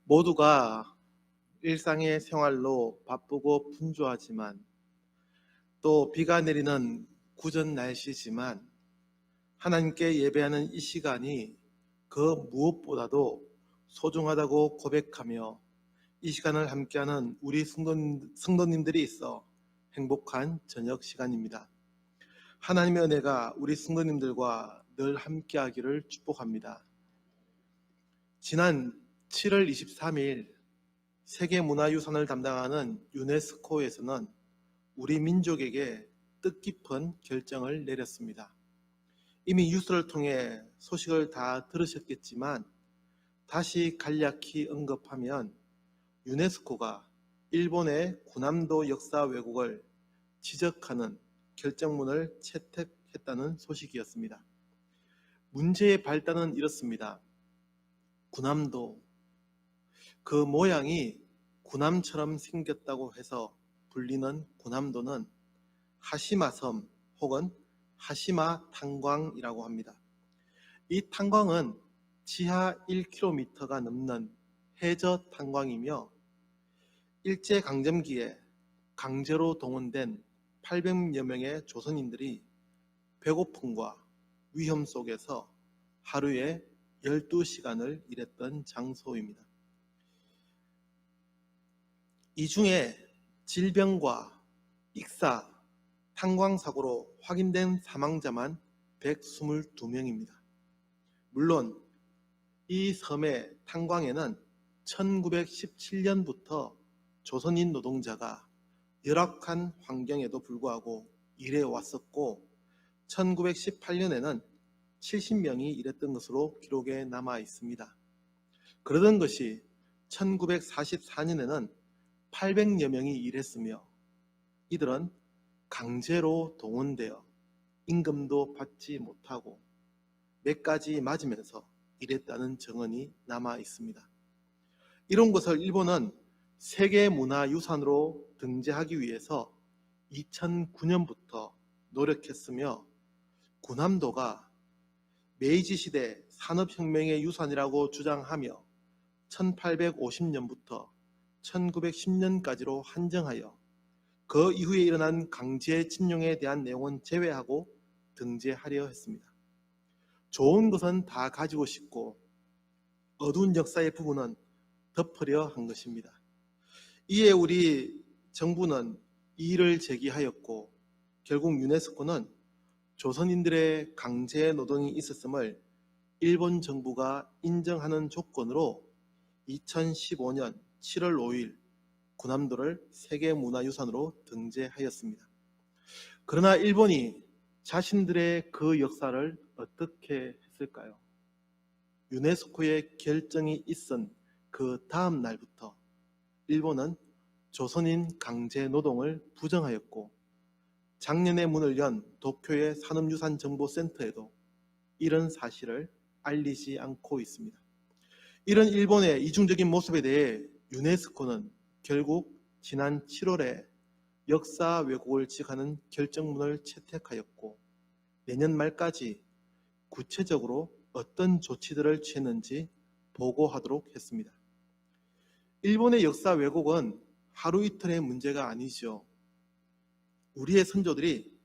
모두가 일상의 생활로 바쁘고 분주하지만 또 비가 내리는 궂은 날씨지만 하나님께 예배하는 이 시간이 그 무엇보다도 소중하다고 고백하며 이 시간을 함께하는 우리 성도님들이 있어 행복한 저녁 시간입니다. 하나님의 은혜가 우리 성도님들과 늘 함께하기를 축복합니다. 지난 7월 23일 세계문화유산을 담당하는 유네스코에서는 우리 민족에게 뜻깊은 결정을 내렸습니다. 이미 뉴스를 통해 소식을 다 들으셨겠지만 다시 간략히 언급하면 유네스코가 일본의 군함도 역사 왜곡을 지적하는 결정문을 채택했다는 소식이었습니다. 문제의 발단은 이렇습니다. 군함도, 그 모양이 군함처럼 생겼다고 해서 불리는 군함도는 하시마섬 혹은 하시마 탄광이라고 합니다. 이 탄광은 지하 1km가 넘는 해저 탄광이며 일제강점기에 강제로 동원된 800여 명의 조선인들이 배고픔과 위험 속에서 하루에 12시간을 일했던 장소입니다. 이 중에 질병과 익사, 탄광사고로 확인된 사망자만 122명입니다. 물론 이 섬의 탄광에는 1917년부터 조선인 노동자가 열악한 환경에도 불구하고 일해왔었고 1918년에는 70명이 일했던 것으로 기록에 남아 있습니다. 그러던 것이 1944년에는 800여 명이 일했으며 이들은 강제로 동원되어 임금도 받지 못하고 맥까지 맞으면서 일했다는 증언이 남아 있습니다. 이런 것을 일본은 세계문화유산으로 등재하기 위해서 2009년부터 노력했으며 군함도가 메이지시대 산업혁명의 유산이라고 주장하며 1850년부터 1910년까지로 한정하여 그 이후에 일어난 강제 침용에 대한 내용은 제외하고 등재하려 했습니다. 좋은 것은 다 가지고 싶고 어두운 역사의 부분은 덮으려 한 것입니다. 이에 우리 정부는 이의를 제기하였고 결국 유네스코는 조선인들의 강제 노동이 있었음을 일본 정부가 인정하는 조건으로 2015년 7월 5일 군함도를 세계문화유산으로 등재하였습니다. 그러나 일본이 자신들의 그 역사를 어떻게 했을까요? 유네스코의 결정이 있은 그 다음 날부터 일본은 조선인 강제 노동을 부정하였고 작년에 문을 연 도쿄의 산업유산정보센터에도 이런 사실을 알리지 않고 있습니다. 이런 일본의 이중적인 모습에 대해 유네스코는 결국 지난 7월에 역사 왜곡을 지적하는 결정문을 채택하였고 내년 말까지 구체적으로 어떤 조치들을 취했는지 보고하도록 했습니다. 일본의 역사 왜곡은 하루 이틀의 문제가 아니죠. 우리의 선조들이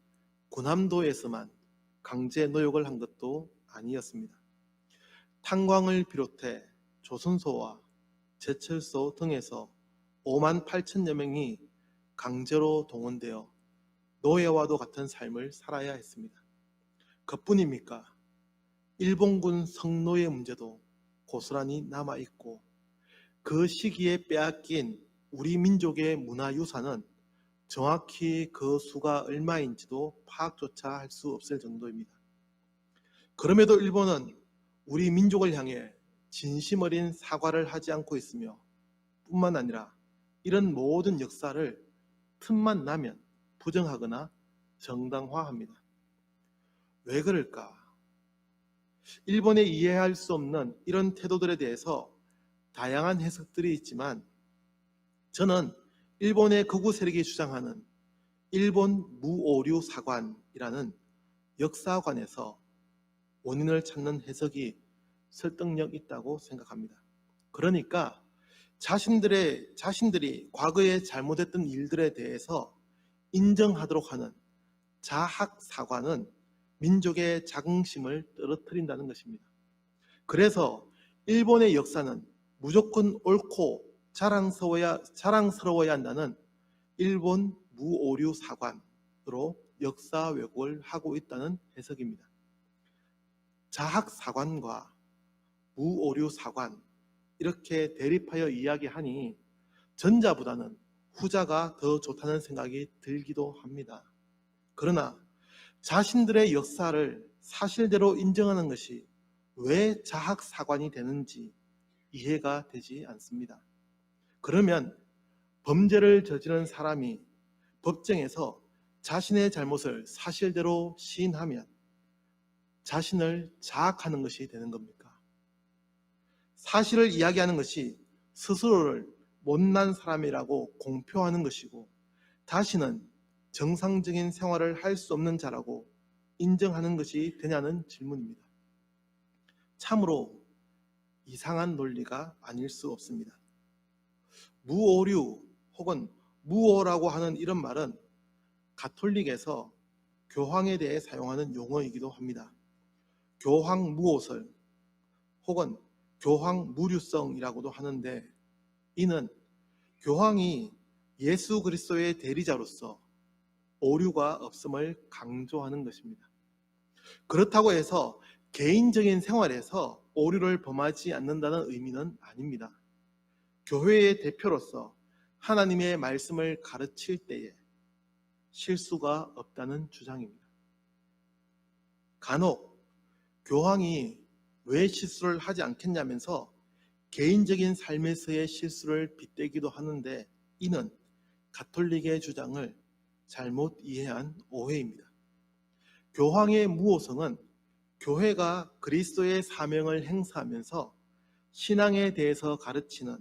군함도에서만 강제 노역을 한 것도 아니었습니다. 탄광을 비롯해 조선소와 제철소 등에서 5만 8천여 명이 강제로 동원되어 노예와도 같은 삶을 살아야 했습니다. 그뿐입니까? 일본군 성노예 문제도 고스란히 남아있고 그 시기에 빼앗긴 우리 민족의 문화유산은 정확히 그 수가 얼마인지도 파악조차 할 수 없을 정도입니다. 그럼에도 일본은 우리 민족을 향해 진심 어린 사과를 하지 않고 있으며 뿐만 아니라 이런 모든 역사를 틈만 나면 부정하거나 정당화합니다. 왜 그럴까? 일본의 이해할 수 없는 이런 태도들에 대해서 다양한 해석들이 있지만 저는 일본의 극우 세력이 주장하는 일본 무오류 사관이라는 역사관에서 원인을 찾는 해석이 설득력 있다고 생각합니다. 그러니까 자신들이 과거에 잘못했던 일들에 대해서 인정하도록 하는 자학사과는 민족의 자긍심을 떨어뜨린다는 것입니다. 그래서 일본의 역사는 무조건 옳고 자랑스러워야 한다는 일본 무오류 사관으로 역사 왜곡을 하고 있다는 해석입니다. 자학사관과 무오류 사관, 이렇게 대립하여 이야기하니 전자보다는 후자가 더 좋다는 생각이 들기도 합니다. 그러나 자신들의 역사를 사실대로 인정하는 것이 왜 자학사관이 되는지 이해가 되지 않습니다. 그러면 범죄를 저지른 사람이 법정에서 자신의 잘못을 사실대로 시인하면 자신을 자학하는 것이 되는 겁니까? 사실을 이야기하는 것이 스스로를 못난 사람이라고 공표하는 것이고 다시는 정상적인 생활을 할 수 없는 자라고 인정하는 것이 되냐는 질문입니다. 참으로 이상한 논리가 아닐 수 없습니다. 무오류 혹은 무오라고 하는 이런 말은 가톨릭에서 교황에 대해 사용하는 용어이기도 합니다. 교황무오설 혹은 교황무류성이라고도 하는데, 이는 교황이 예수 그리스도의 대리자로서 오류가 없음을 강조하는 것입니다. 그렇다고 해서 개인적인 생활에서 오류를 범하지 않는다는 의미는 아닙니다. 교회의 대표로서 하나님의 말씀을 가르칠 때에 실수가 없다는 주장입니다. 간혹 교황이 왜 실수를 하지 않겠냐면서 개인적인 삶에서의 실수를 빗대기도 하는데, 이는 가톨릭의 주장을 잘못 이해한 오해입니다. 교황의 무오성은 교회가 그리스도의 사명을 행사하면서 신앙에 대해서 가르치는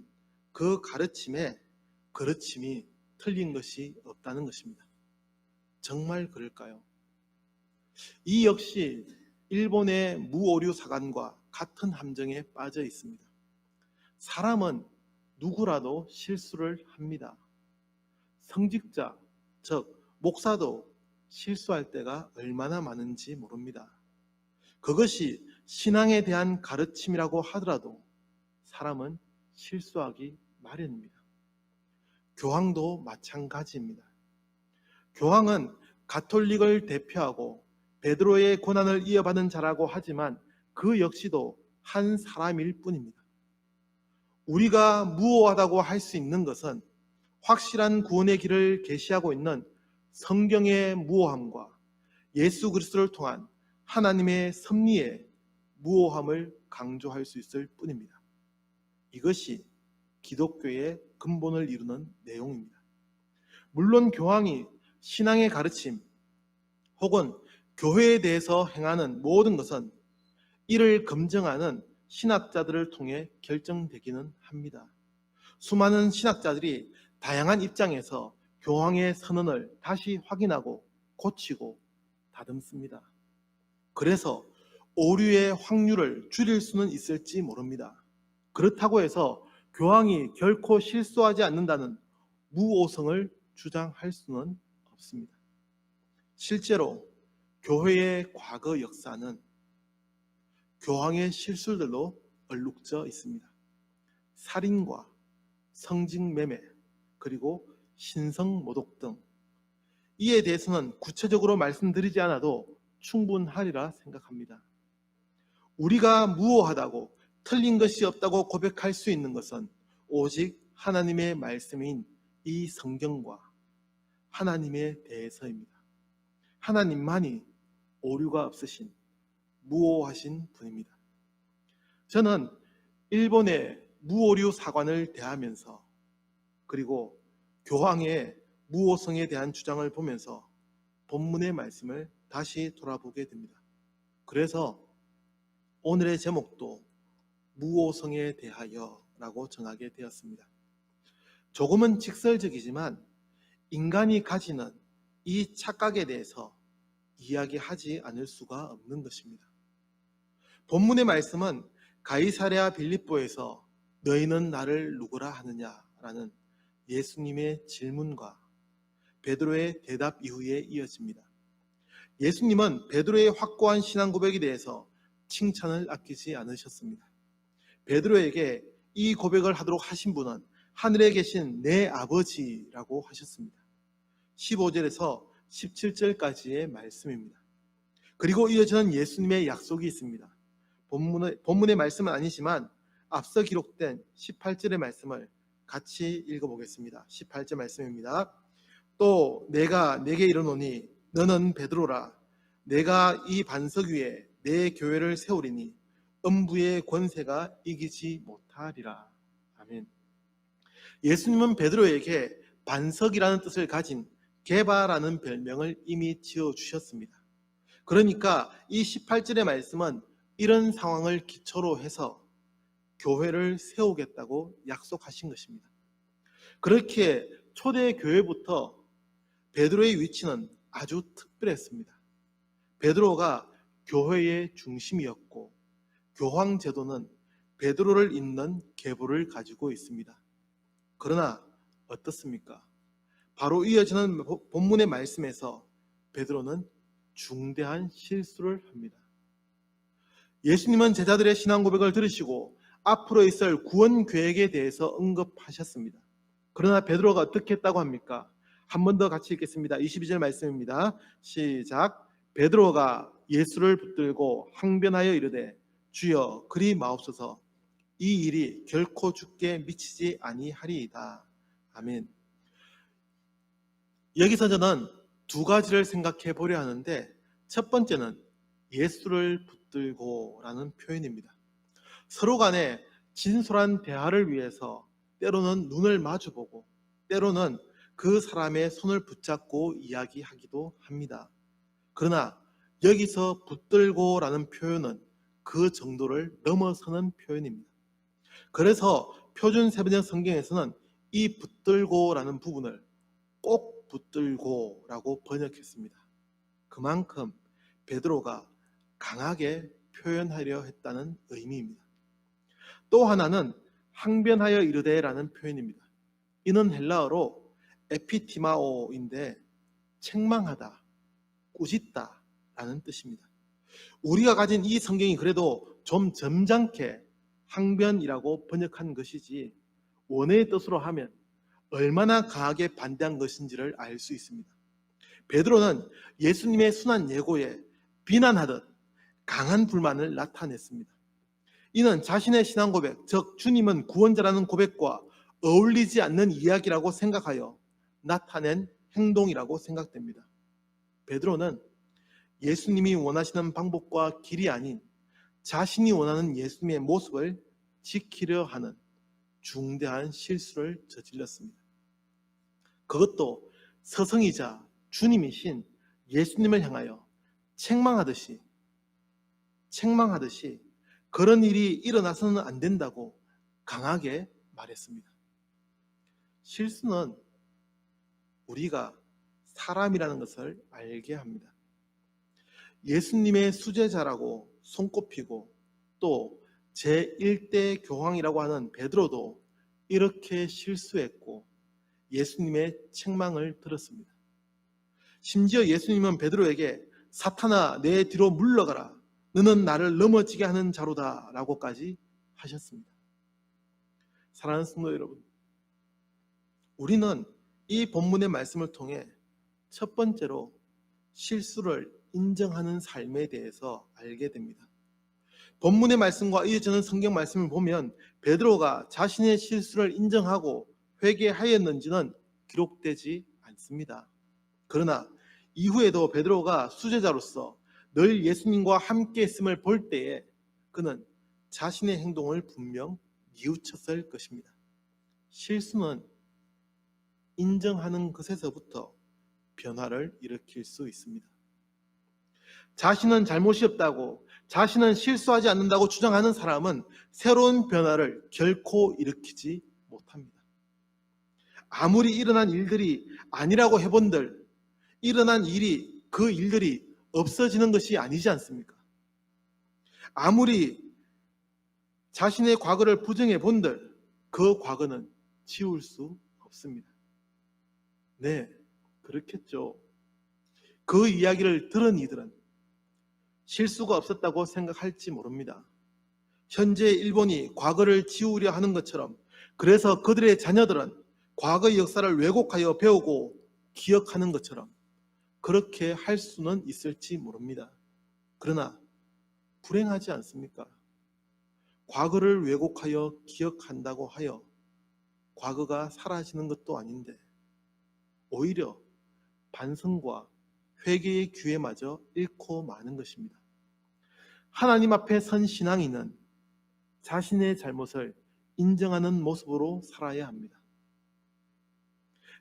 그 가르침이 틀린 것이 없다는 것입니다. 정말 그럴까요? 이 역시 일본의 무오류 사관과 같은 함정에 빠져 있습니다. 사람은 누구라도 실수를 합니다. 성직자, 즉 목사도 실수할 때가 얼마나 많은지 모릅니다. 그것이 신앙에 대한 가르침이라고 하더라도 사람은 실수하기 마련입니다. 교황도 마찬가지입니다. 교황은 가톨릭을 대표하고 베드로의 고난을 이어받은 자라고 하지만 그 역시도 한 사람일 뿐입니다. 우리가 무오하다고 할 수 있는 것은 확실한 구원의 길을 계시하고 있는 성경의 무오함과 예수 그리스도를 통한 하나님의 섭리의 무오함을 강조할 수 있을 뿐입니다. 이것이 기독교의 근본을 이루는 내용입니다. 물론 교황이 신앙의 가르침 혹은 교회에 대해서 행하는 모든 것은 이를 검증하는 신학자들을 통해 결정되기는 합니다. 수많은 신학자들이 다양한 입장에서 교황의 선언을 다시 확인하고 고치고 다듬습니다. 그래서 오류의 확률을 줄일 수는 있을지 모릅니다. 그렇다고 해서 교황이 결코 실수하지 않는다는 무오성을 주장할 수는 없습니다. 실제로 교회의 과거 역사는 교황의 실수들로 얼룩져 있습니다. 살인과 성직매매, 그리고 신성모독 등, 이에 대해서는 구체적으로 말씀드리지 않아도 충분하리라 생각합니다. 우리가 무오하다고 틀린 것이 없다고 고백할 수 있는 것은 오직 하나님의 말씀인 이 성경과 하나님에 대해서입니다. 하나님만이 오류가 없으신 무오하신 분입니다. 저는 일본의 무오류 사관을 대하면서 그리고 교황의 무오성에 대한 주장을 보면서 본문의 말씀을 다시 돌아보게 됩니다. 그래서 오늘의 제목도 무오성에 대하여 라고 정하게 되었습니다. 조금은 직설적이지만 인간이 가지는 이 착각에 대해서 이야기하지 않을 수가 없는 것입니다. 본문의 말씀은 가이사랴 빌립보에서 너희는 나를 누구라 하느냐라는 예수님의 질문과 베드로의 대답 이후에 이어집니다. 예수님은 베드로의 확고한 신앙 고백에 대해서 칭찬을 아끼지 않으셨습니다. 베드로에게 이 고백을 하도록 하신 분은 하늘에 계신 내 아버지라고 하셨습니다. 15절에서 17절까지의 말씀입니다. 그리고 이어지는 예수님의 약속이 있습니다. 본문의 말씀은 아니지만 앞서 기록된 18절의 말씀을 같이 읽어보겠습니다. 18절 말씀입니다. 또 내가 네게 이르노니 너는 베드로라. 내가 이 반석 위에 내 교회를 세우리니 음부의 권세가 이기지 못하리라. 아멘. 예수님은 베드로에게 반석이라는 뜻을 가진 게바라는 별명을 이미 지어주셨습니다. 그러니까 이 18절의 말씀은 이런 상황을 기초로 해서 교회를 세우겠다고 약속하신 것입니다. 그렇게 초대 교회부터 베드로의 위치는 아주 특별했습니다. 베드로가 교회의 중심이었고 교황 제도는 베드로를 잇는 계보를 가지고 있습니다. 그러나 어떻습니까? 바로 이어지는 본문의 말씀에서 베드로는 중대한 실수를 합니다. 예수님은 제자들의 신앙 고백을 들으시고 앞으로 있을 구원 계획에 대해서 언급하셨습니다. 그러나 베드로가 어떻게 했다고 합니까? 한 번 더 같이 읽겠습니다. 22절 말씀입니다. 시작. 베드로가 예수를 붙들고 항변하여 이르되 주여 그리 마옵소서. 이 일이 결코 주께 미치지 아니하리이다. 아멘. 여기서 저는 두 가지를 생각해 보려 하는데, 첫 번째는 예수를 붙들고라는 표현입니다. 서로 간에 진솔한 대화를 위해서 때로는 눈을 마주보고 때로는 그 사람의 손을 붙잡고 이야기하기도 합니다. 그러나 여기서 붙들고라는 표현은 그 정도를 넘어서는 표현입니다. 그래서 표준 세번역 성경에서는 이 붙들고라는 부분을 꼭 붙들고라고 번역했습니다. 그만큼 베드로가 강하게 표현하려 했다는 의미입니다. 또 하나는 항변하여 이르되라는 표현입니다. 이는 헬라어로 에피티마오인데 책망하다, 꾸짖다 라는 뜻입니다. 우리가 가진 이 성경이 그래도 좀 점잖게 항변이라고 번역한 것이지 원어의 뜻으로 하면 얼마나 강하게 반대한 것인지를 알 수 있습니다. 베드로는 예수님의 순한 예고에 비난하듯 강한 불만을 나타냈습니다. 이는 자신의 신앙 고백, 즉 주님은 구원자라는 고백과 어울리지 않는 이야기라고 생각하여 나타낸 행동이라고 생각됩니다. 베드로는 예수님이 원하시는 방법과 길이 아닌 자신이 원하는 예수님의 모습을 지키려 하는 중대한 실수를 저질렀습니다. 그것도 스승이자 주님이신 예수님을 향하여 책망하듯이 그런 일이 일어나서는 안 된다고 강하게 말했습니다. 실수는 우리가 사람이라는 것을 알게 합니다. 예수님의 수제자라고 손꼽히고 또 제1대 교황이라고 하는 베드로도 이렇게 실수했고 예수님의 책망을 들었습니다. 심지어 예수님은 베드로에게 사탄아 내 뒤로 물러가라. 너는 나를 넘어지게 하는 자로다 라고까지 하셨습니다. 사랑하는 성도 여러분, 우리는 이 본문의 말씀을 통해 첫 번째로 실수를 인정하는 삶에 대해서 알게 됩니다. 본문의 말씀과 이어지는 성경 말씀을 보면 베드로가 자신의 실수를 인정하고 회개하였는지는 기록되지 않습니다. 그러나 이후에도 베드로가 수제자로서 늘 예수님과 함께 있음을 볼 때에 그는 자신의 행동을 분명 뉘우쳤을 것입니다. 실수는 인정하는 것에서부터 변화를 일으킬 수 있습니다. 자신은 잘못이 없다고, 자신은 실수하지 않는다고 주장하는 사람은 새로운 변화를 결코 일으키지 못합니다. 아무리 일어난 일들이 아니라고 해본들, 일어난 일이 그 일들이 없어지는 것이 아니지 않습니까? 아무리 자신의 과거를 부정해 본들 그 과거는 지울 수 없습니다. 네, 그렇겠죠. 그 이야기를 들은 이들은 실수가 없었다고 생각할지 모릅니다. 현재 일본이 과거를 지우려 하는 것처럼, 그래서 그들의 자녀들은 과거의 역사를 왜곡하여 배우고 기억하는 것처럼 그렇게 할 수는 있을지 모릅니다. 그러나 불행하지 않습니까? 과거를 왜곡하여 기억한다고 하여 과거가 사라지는 것도 아닌데 오히려 반성과 회개의 기회마저 잃고 마는 것입니다. 하나님 앞에 선 신앙인은 자신의 잘못을 인정하는 모습으로 살아야 합니다.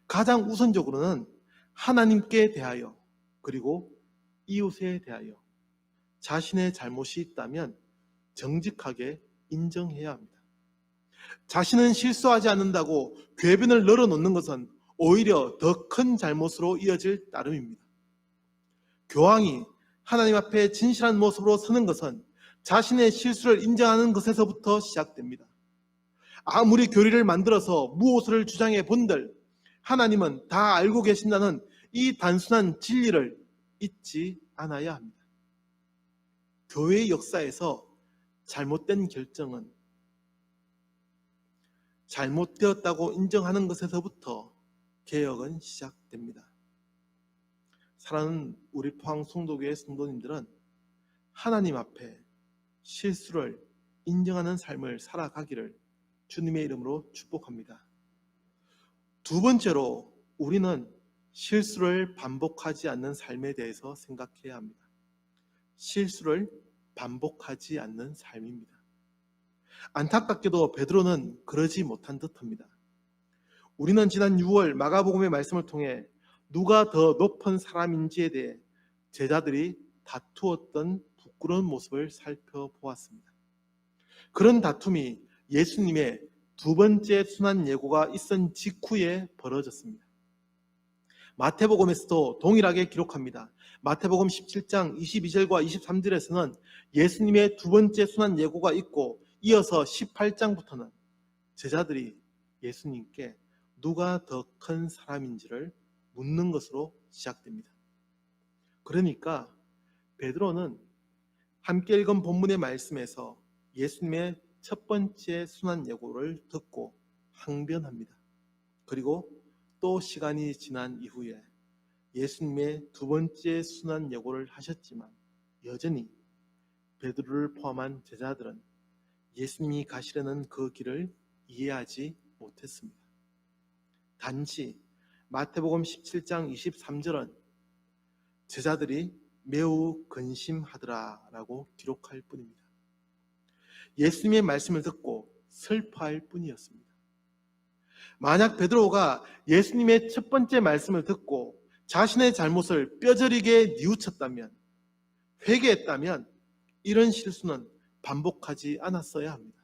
가장 우선적으로는 하나님께 대하여, 그리고 이웃에 대하여 자신의 잘못이 있다면 정직하게 인정해야 합니다. 자신은 실수하지 않는다고 궤변을 늘어놓는 것은 오히려 더 큰 잘못으로 이어질 따름입니다. 교황이 하나님 앞에 진실한 모습으로 서는 것은 자신의 실수를 인정하는 것에서부터 시작됩니다. 아무리 교리를 만들어서 무엇을 주장해 본들 하나님은 다 알고 계신다는 이 단순한 진리를 잊지 않아야 합니다. 교회의 역사에서 잘못된 결정은 잘못되었다고 인정하는 것에서부터 개혁은 시작됩니다. 사랑하는 우리 포항 송도교회 성도님들은 하나님 앞에 실수를 인정하는 삶을 살아가기를 주님의 이름으로 축복합니다. 두 번째로 우리는 실수를 반복하지 않는 삶에 대해서 생각해야 합니다. 실수를 반복하지 않는 삶입니다. 안타깝게도 베드로는 그러지 못한 듯합니다. 우리는 지난 6월 마가복음의 말씀을 통해 누가 더 높은 사람인지에 대해 제자들이 다투었던 부끄러운 모습을 살펴보았습니다. 그런 다툼이 예수님의 두 번째 순환 예고가 있은 직후에 벌어졌습니다. 마태복음에서도 동일하게 기록합니다. 마태복음 17장 22절과 23절에서는 예수님의 두 번째 순환 예고가 있고 이어서 18장부터는 제자들이 예수님께 누가 더 큰 사람인지를 묻는 것으로 시작됩니다. 그러니까 베드로는 함께 읽은 본문의 말씀에서 예수님의 첫 번째 순환 예고를 듣고 항변합니다. 그리고 또 시간이 지난 이후에 예수님의 두 번째 순환 예고를 하셨지만 여전히 베드로를 포함한 제자들은 예수님이 가시려는 그 길을 이해하지 못했습니다. 단지 마태복음 17장 23절은 제자들이 매우 근심하더라 라고 기록할 뿐입니다. 예수님의 말씀을 듣고 슬퍼할 뿐이었습니다. 만약 베드로가 예수님의 첫 번째 말씀을 듣고 자신의 잘못을 뼈저리게 뉘우쳤다면, 회개했다면 이런 실수는 반복하지 않았어야 합니다.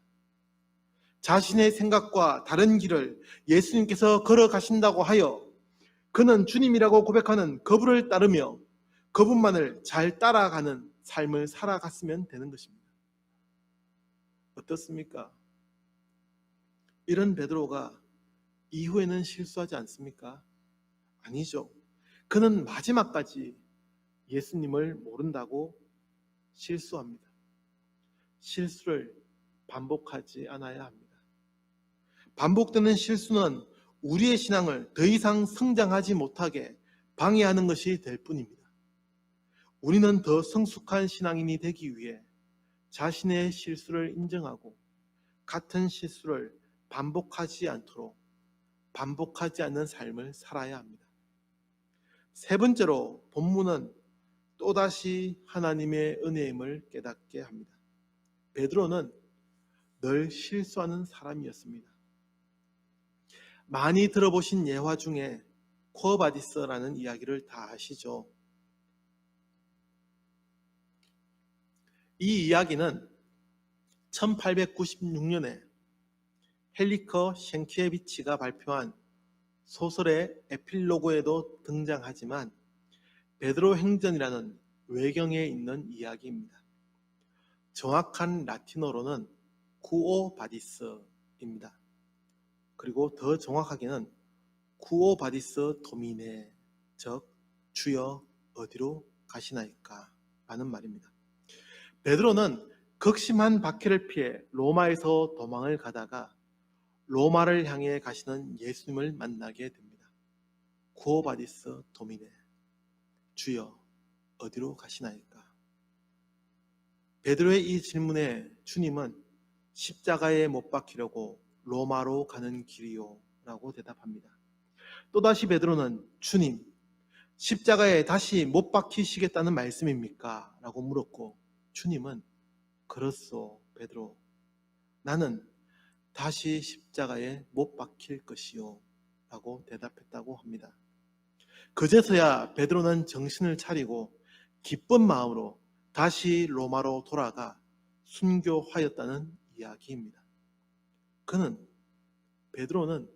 자신의 생각과 다른 길을 예수님께서 걸어가신다고 하여 그는 주님이라고 고백하는 그분을 따르며 그분만을 잘 따라가는 삶을 살아갔으면 되는 것입니다. 어떻습니까? 이런 베드로가 이후에는 실수하지 않습니까? 아니죠. 그는 마지막까지 예수님을 모른다고 실수합니다. 실수를 반복하지 않아야 합니다. 반복되는 실수는 우리의 신앙을 더 이상 성장하지 못하게 방해하는 것이 될 뿐입니다. 우리는 더 성숙한 신앙인이 되기 위해 자신의 실수를 인정하고 같은 실수를 반복하지 않도록 반복하지 않는 삶을 살아야 합니다. 세 번째로 본문은 또다시 하나님의 은혜임을 깨닫게 합니다. 베드로는 늘 실수하는 사람이었습니다. 많이 들어보신 예화 중에 코어바디스라는 이야기를 다 아시죠? 이 이야기는 1896년에 헬리커 셴키에비치가 발표한 소설의 에필로그에도 등장하지만 베드로 행전이라는 외경에 있는 이야기입니다. 정확한 라틴어로는 쿠오 바디스입니다. 그리고 더 정확하게는 쿠오 바디스 도미네, 즉 주여 어디로 가시나이까 하는 말입니다. 베드로는 극심한 박해를 피해 로마에서 도망을 가다가 로마를 향해 가시는 예수님을 만나게 됩니다. 쿠오 바디스 도미네, 주여 어디로 가시나이까? 베드로의 이 질문에 주님은 십자가에 못 박히려고 로마로 가는 길이요 라고 대답합니다. 또다시 베드로는 주님, 십자가에 다시 못 박히시겠다는 말씀입니까? 라고 물었고 주님은 그렇소 베드로, 나는 다시 십자가에 못 박힐 것이요 라고 대답했다고 합니다. 그제서야 베드로는 정신을 차리고 기쁜 마음으로 다시 로마로 돌아가 순교하였다는 이야기입니다. 베드로는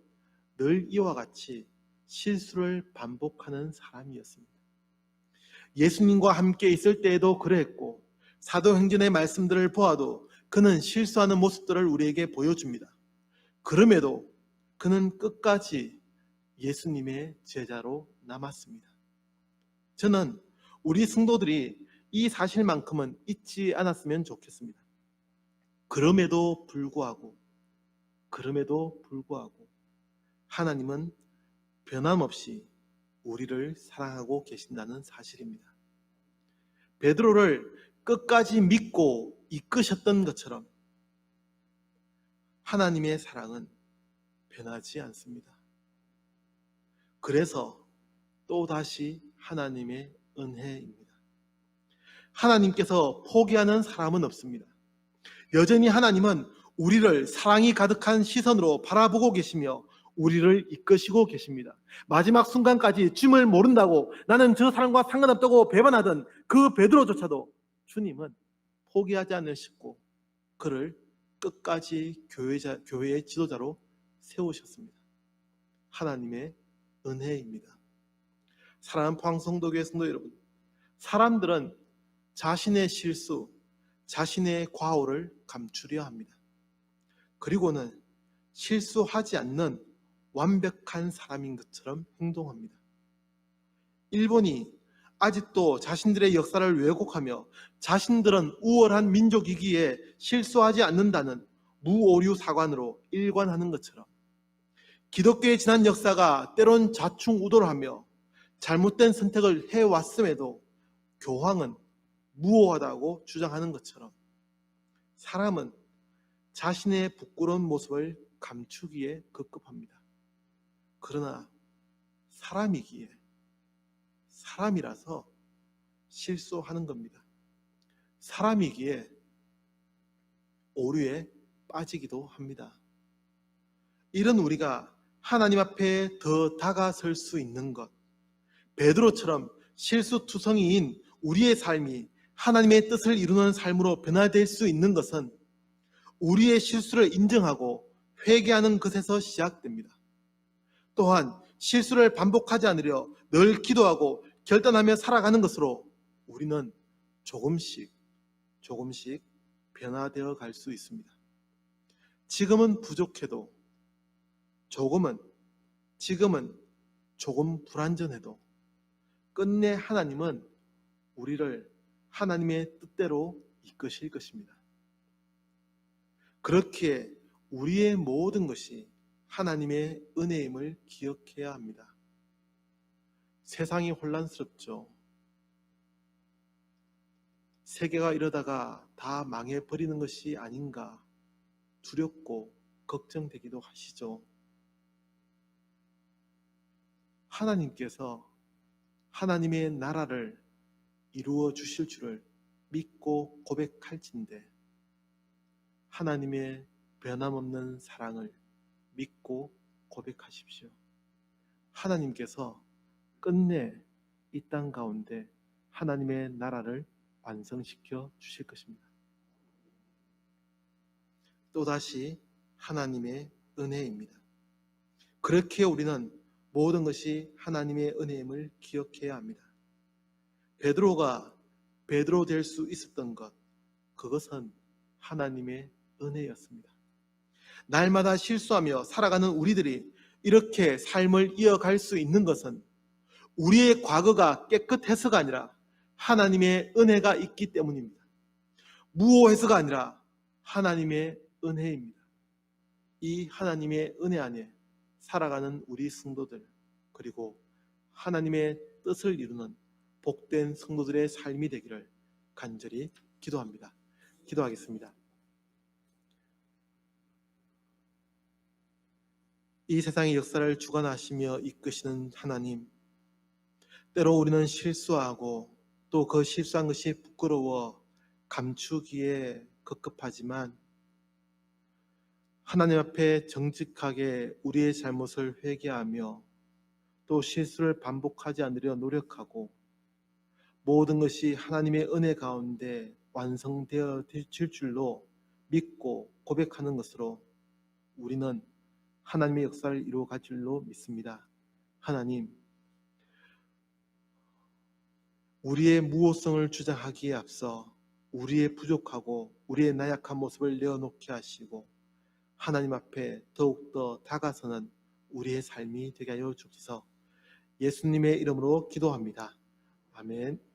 늘 이와 같이 실수를 반복하는 사람이었습니다. 예수님과 함께 있을 때에도 그랬고 사도행전의 말씀들을 보아도 그는 실수하는 모습들을 우리에게 보여줍니다. 그럼에도 그는 끝까지 예수님의 제자로 남았습니다. 저는 우리 성도들이 이 사실만큼은 잊지 않았으면 좋겠습니다. 그럼에도 불구하고 하나님은 변함없이 우리를 사랑하고 계신다는 사실입니다. 베드로를 끝까지 믿고 이끄셨던 것처럼 하나님의 사랑은 변하지 않습니다. 그래서 또다시 하나님의 은혜입니다. 하나님께서 포기하는 사람은 없습니다. 여전히 하나님은 우리를 사랑이 가득한 시선으로 바라보고 계시며 우리를 이끄시고 계십니다. 마지막 순간까지 주님을 모른다고 나는 저 사람과 상관없다고 배반하던 그 베드로조차도 주님은 포기하지 않으셨고 그를 끝까지 교회의 지도자로 세우셨습니다. 하나님의 은혜입니다. 사랑하는 포항성도교회 성도 여러분, 사람들은 자신의 실수, 자신의 과오를 감추려 합니다. 그리고는 실수하지 않는 완벽한 사람인 것처럼 행동합니다. 일본이 아직도 자신들의 역사를 왜곡하며 자신들은 우월한 민족이기에 실수하지 않는다는 무오류 사관으로 일관하는 것처럼 기독교의 지난 역사가 때론 좌충우돌 하며 잘못된 선택을 해왔음에도 교황은 무오하다고 주장하는 것처럼 사람은 자신의 부끄러운 모습을 감추기에 급급합니다. 그러나 사람이기에 사람이라서 실수하는 겁니다. 사람이기에 오류에 빠지기도 합니다. 이런 우리가 하나님 앞에 더 다가설 수 있는 것, 베드로처럼 실수투성이인 우리의 삶이 하나님의 뜻을 이루는 삶으로 변화될 수 있는 것은 우리의 실수를 인정하고 회개하는 것에서 시작됩니다. 또한 실수를 반복하지 않으려 늘 기도하고 결단하며 살아가는 것으로 우리는 조금씩 변화되어 갈 수 있습니다. 지금은 부족해도 지금은 조금 불완전해도 끝내 하나님은 우리를 하나님의 뜻대로 이끄실 것입니다. 그렇기에 우리의 모든 것이 하나님의 은혜임을 기억해야 합니다. 세상이 혼란스럽죠. 세계가 이러다가 다 망해버리는 것이 아닌가 두렵고 걱정되기도 하시죠. 하나님께서 하나님의 나라를 이루어 주실 줄을 믿고 고백할진대 하나님의 변함없는 사랑을 믿고 고백하십시오. 하나님께서 끝내 이 땅 가운데 하나님의 나라를 완성시켜 주실 것입니다. 또다시 하나님의 은혜입니다. 그렇게 우리는 모든 것이 하나님의 은혜임을 기억해야 합니다. 베드로가 베드로 될 수 있었던 것, 그것은 하나님의 은혜였습니다. 날마다 실수하며 살아가는 우리들이 이렇게 삶을 이어갈 수 있는 것은 우리의 과거가 깨끗해서가 아니라 하나님의 은혜가 있기 때문입니다. 무오해서가 아니라 하나님의 은혜입니다. 이 하나님의 은혜 안에 살아가는 우리 성도들, 그리고 하나님의 뜻을 이루는 복된 성도들의 삶이 되기를 간절히 기도합니다. 기도하겠습니다. 이 세상의 역사를 주관하시며 이끄시는 하나님, 때로 우리는 실수하고 또 그 실수한 것이 부끄러워 감추기에 급급하지만 하나님 앞에 정직하게 우리의 잘못을 회개하며 또 실수를 반복하지 않으려 노력하고 모든 것이 하나님의 은혜 가운데 완성되어질 줄로 믿고 고백하는 것으로 우리는 하나님의 역사를 이루어갈 줄로 믿습니다. 하나님, 우리의 무호성을 주장하기에 앞서 우리의 부족하고 우리의 나약한 모습을 내어놓게 하시고 하나님 앞에 더욱더 다가서는 우리의 삶이 되게 하여 주옵소서. 예수님의 이름으로 기도합니다. 아멘.